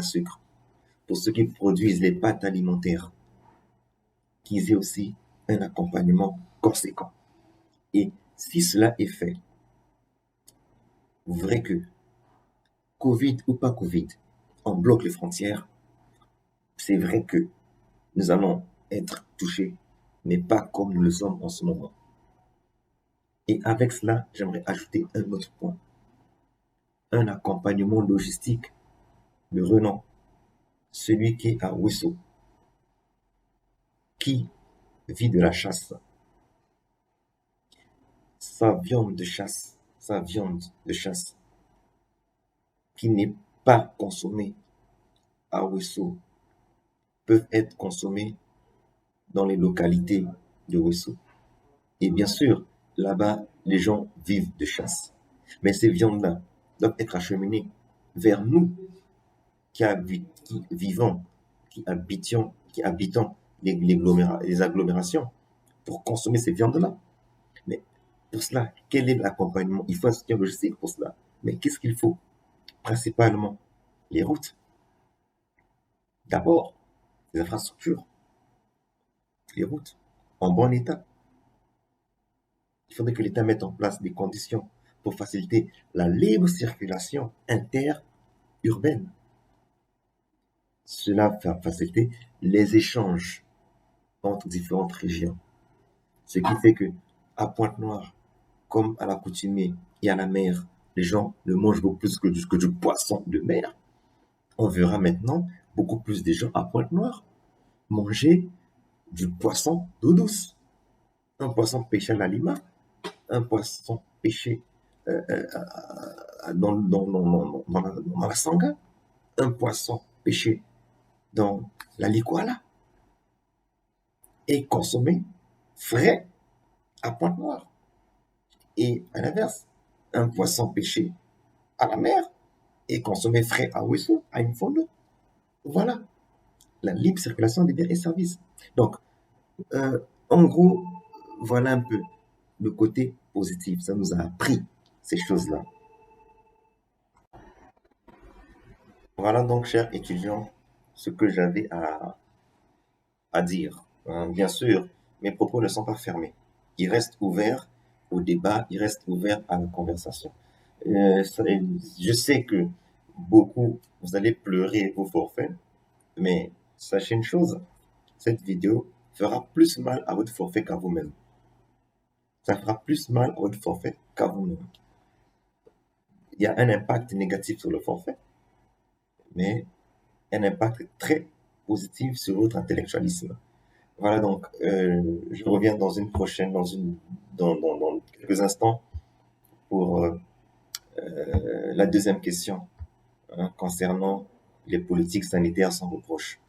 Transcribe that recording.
sucre, pour ceux qui produisent les pâtes alimentaires, qu'ils aient aussi un accompagnement conséquent. Et si cela est fait, vrai que Covid ou pas Covid, on bloque les frontières, c'est vrai que nous allons être touchés, mais pas comme nous le sommes en ce moment. Et avec cela, j'aimerais ajouter un autre point. Un accompagnement logistique de renom, celui qui est à Ouesso, qui vit de la chasse. Sa viande de chasse, qui n'est pas consommée à Ouesso, peuvent être consommées dans les localités de Ouesso. Et bien sûr, là-bas, les gens vivent de chasse. Mais ces viandes-là doivent être acheminées vers nous qui vivons, qui habitons les agglomérations pour consommer ces viandes-là. Mais pour cela, quel est l'accompagnement? Il faut un soutien logistique pour cela. Mais qu'est-ce qu'il faut? Principalement, les routes. D'abord, les infrastructures, les routes en bon état. Il faudrait que l'État mette en place des conditions pour faciliter la libre circulation interurbaine. Cela va faciliter les échanges entre différentes régions. Ce qui fait que à Pointe-Noire, comme à l'accoutumée et à la mer, les gens ne mangent beaucoup plus que du poisson de mer. On verra maintenant beaucoup plus de gens à Pointe-Noire manger du poisson d'eau douce. Un poisson pêché à la lima, un poisson pêché dans la sanga, un poisson pêché dans la likwala et consommé frais à Pointe-Noire. Et à l'inverse, un poisson pêché à la mer et consommé frais à Ouesso, à Imfondo. Voilà la libre circulation des biens et services. Donc, en gros, voilà un peu le côté positif. Ça nous a appris ces choses-là. Voilà donc, chers étudiants, ce que j'avais à dire. Bien sûr, mes propos ne sont pas fermés. Ils restent ouverts au débat, ils restent ouverts à la conversation. Je sais que beaucoup, vous allez pleurer vos forfaits, mais sachez une chose, cette vidéo fera plus mal à votre forfait qu'à vous-même. Ça fera plus mal à votre forfait qu'à vous-même. Il y a un impact négatif sur le forfait, mais un impact très positif sur votre intellectualisme. Voilà donc, je reviens dans une prochaine, dans quelques instants pour la deuxième question concernant les politiques sanitaires sans reproche.